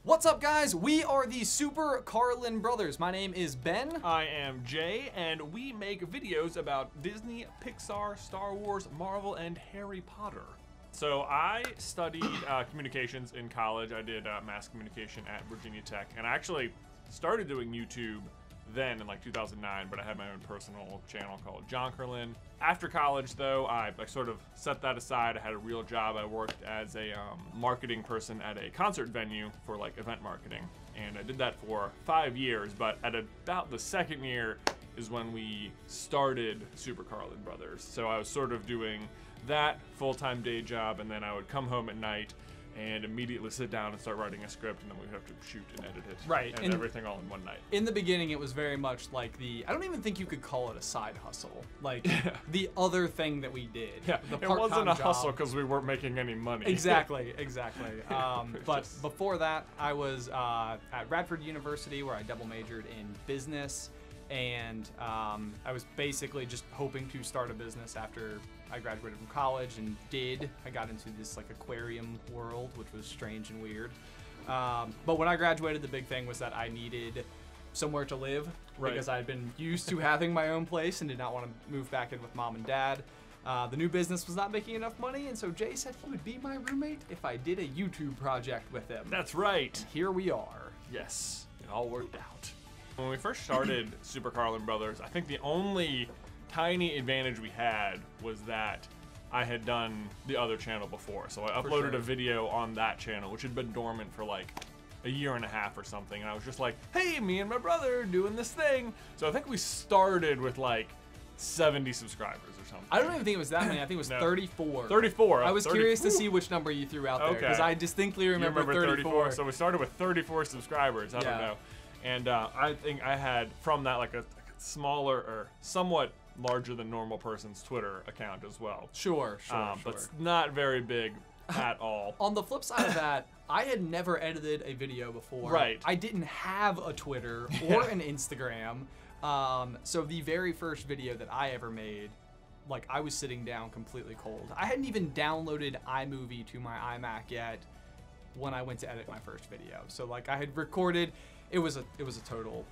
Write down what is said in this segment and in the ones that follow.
What's up, guys? We are the SuperCarlinBrothers. My name is Ben. I am Jay, and we make videos about Disney, Pixar, Star Wars, Marvel, and Harry Potter. So I studied communications in college. I did mass communication at Virginia Tech, and I actually started doing YouTube then in like 2009, but I had my own personal channel called John Carlin. After college, though, I sort of set that aside. I had a real job. I worked as a marketing person at a concert venue for like event marketing, and I did that for 5 years, but at about the second year is when we started SuperCarlinBrothers. So I was sort of doing that full-time day job, and then I would come home at night and immediately sit down and start writing a script, and then we'd have to shoot and edit it. Right. And everything all in one night. In the beginning, it was very much like I don't even think you could call it a side hustle. Like, the other thing that we did. Yeah, the it wasn't a job. hustle because we weren't making any money. Exactly. But before that, I was at Radford University, where I double majored in business, and I was basically just hoping to start a business after I graduated from college, and did. I got into this like aquarium world, which was strange and weird. But when I graduated, the big thing was that I needed somewhere to live, because I had been used to having my own place and did not want to move back in with mom and dad. The new business was not making enough money, and so Jay said he would be my roommate if I did a YouTube project with him. That's right. Here we are. Yes, it all worked out. When we first started SuperCarlinBrothers, I think the only tiny advantage we had was that I had done the other channel before. So I uploaded a video on that channel, which had been dormant for like a year and a half or something. And I was just like, hey, me and my brother are doing this thing. So I think we started with like 70 subscribers or something. I don't even think it was that many. I think it was 34. 34. I was curious to see which number you threw out there, because I distinctly remember 34. So we started with 34 subscribers. I don't know. And I think I had from that like a smaller or somewhat larger than normal person's Twitter account as well. Sure. But it's not very big at all. On the flip side of that, I had never edited a video before. Right. I didn't have a Twitter or an Instagram. So the very first video that I ever made, like, I was sitting down completely cold. I hadn't even downloaded iMovie to my iMac yet when I went to edit my first video. So like, I had recorded, it was a total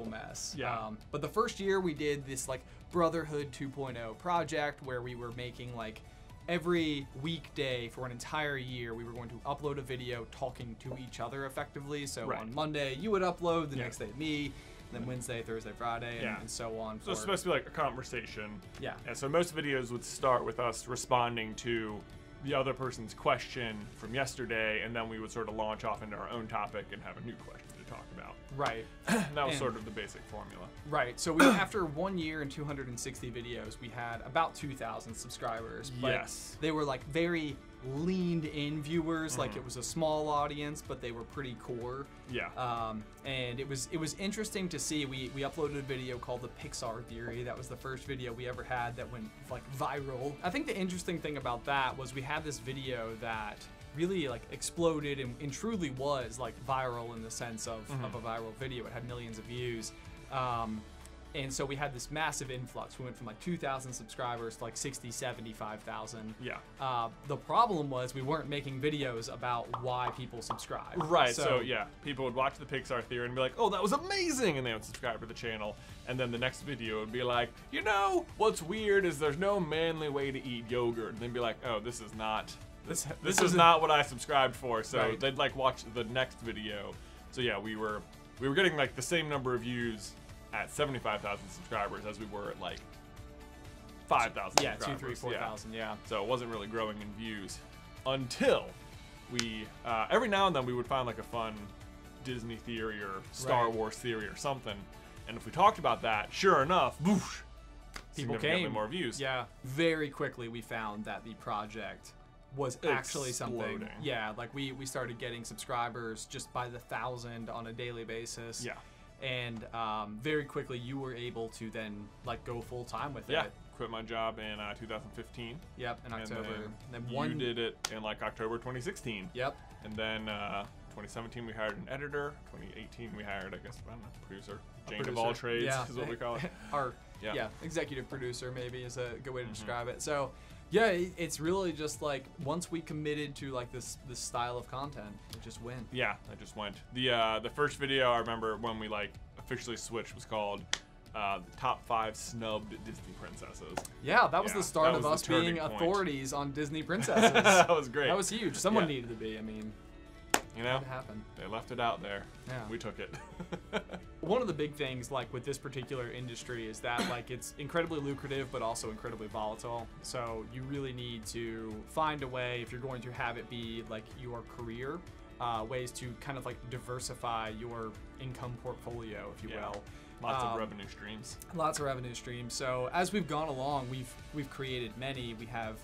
mess. Yeah. But the first year we did this like Brotherhood 2.0 project, where we were making like every weekday for an entire year, we were going to upload a video talking to each other effectively. So on Monday you would upload, the next day me, then Wednesday, Thursday, Friday, and so on. So it's supposed to be like a conversation. Yeah. And so most videos would start with us responding to the other person's question from yesterday, and then we would sort of launch off into our own topic and have a new question to talk about. Right. That was sort of the basic formula. Right. So we, after 1 year and 260 videos, we had about 2,000 subscribers. But they were like very leaned in viewers. Like, it was a small audience, but they were pretty core. Yeah. And it was interesting to see. We uploaded a video called The Pixar Theory. That was the first video we ever had that went like viral. I think the interesting thing about that was we had this video that really like exploded and truly was like viral in the sense of a viral video. It had millions of views. And so we had this massive influx. We went from like 2,000 subscribers to like 60, 75,000. Yeah. The problem was we weren't making videos about why people subscribe. Right. So yeah, people would watch the Pixar Theory and be like, oh, that was amazing, and they would subscribe to the channel. And then the next video would be like, you know, what's weird is there's no manly way to eat yogurt. And they'd be like, oh, this is not this is not what I subscribed for. So they'd like watch the next video. So yeah, we were getting like the same number of views at 75,000 subscribers as we were at like 5,000 yeah, subscribers. 2, 3, 4,000, yeah. So it wasn't really growing in views until we, every now and then we would find like a fun Disney theory or Star Wars theory or something. And if we talked about that, sure enough, whoosh, people significantly came. more views. Yeah. Very quickly we found that the project was actually something. Yeah, like we started getting subscribers just by the 1,000 on a daily basis. Yeah. And very quickly you were able to then like go full time with it. Yeah, quit my job in 2015. Yep, in October. And then you did it in like October 2016. Yep. And then 2017 we hired an editor. 2018 we hired, I guess, I don't know, producer. Jane of all trades is what we call it. Our executive producer maybe is a good way to describe it. So Yeah, it's really just like once we committed to like this style of content, it just went. Yeah, it just went. The first video I remember when we like officially switched was called the top 5 snubbed Disney princesses. Yeah, that was the start of us being authorities on Disney princesses. That was great. That was huge. Someone needed to be. I mean, you know, it happened. They left it out there. Yeah, we took it. One of the big things, like with this particular industry, is that like it's incredibly lucrative, but also incredibly volatile. So you really need to find a way, if you're going to have it be like your career, ways to kind of like diversify your income portfolio, if you will. Lots of revenue streams. Lots of revenue streams. So as we've gone along, we've created many. We have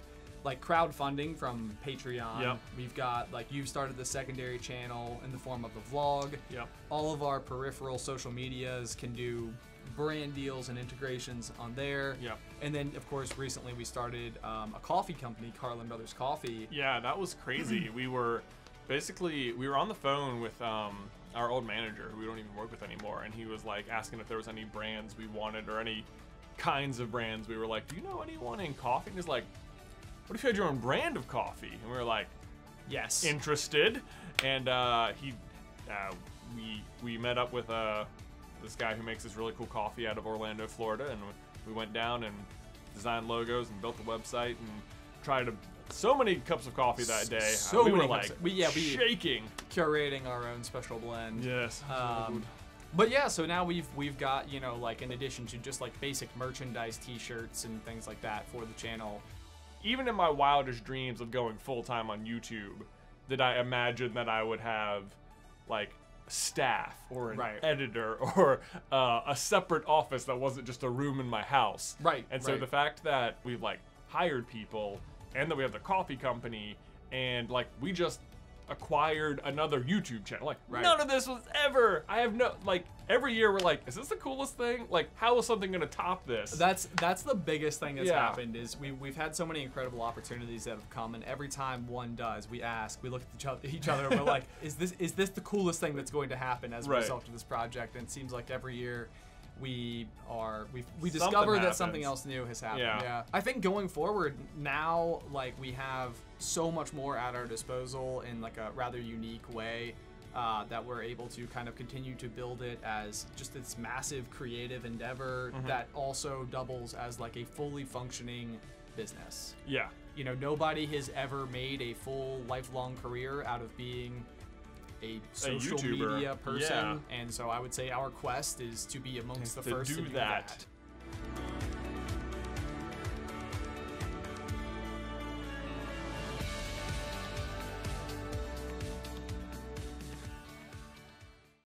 like crowdfunding from Patreon. Yep. We've got like you've started the secondary channel in the form of a vlog. Yep. All of our peripheral social medias can do brand deals and integrations on there. Yep. And then of course recently we started a coffee company, Carlin Brothers Coffee. Yeah, that was crazy. we were on the phone with our old manager, who we don't even work with anymore, and he was like asking if there was any brands we wanted or any kinds of brands. We were like, do you know anyone in coffee? And he's like, what if you had your own brand of coffee? And we were like, yes, interested. And we met up with this guy who makes this really cool coffee out of Orlando, Florida, and we went down and designed logos and built the website and tried so many cups of coffee that day. So we many were cups. like We shaking, curating our own special blend. Yes. But yeah, so now we've got, you know, like in addition to just like basic merchandise, t-shirts and things like that for the channel. Even in my wildest dreams of going full-time on YouTube, did I imagine that I would have like staff or an editor or a separate office that wasn't just a room in my house. Right. And so the fact that we've like hired people and that we have the coffee company and like we just acquired another YouTube channel. Like none of this was ever, I have no, like every year we're like, is this the coolest thing? Like how is something gonna top this? That's the biggest thing that's happened is we've had so many incredible opportunities that have come, and every time one does, we look at each other and we're like, is this the coolest thing that's going to happen as a result of this project? And it seems like every year we discover that something else new has happened. Yeah. I think going forward now, like we have so much more at our disposal in like a rather unique way that we're able to kind of continue to build it as just this massive creative endeavor that also doubles as like a fully functioning business. Yeah. You know, nobody has ever made a full lifelong career out of being a social media person, and so I would say our quest is to be amongst the first to do that.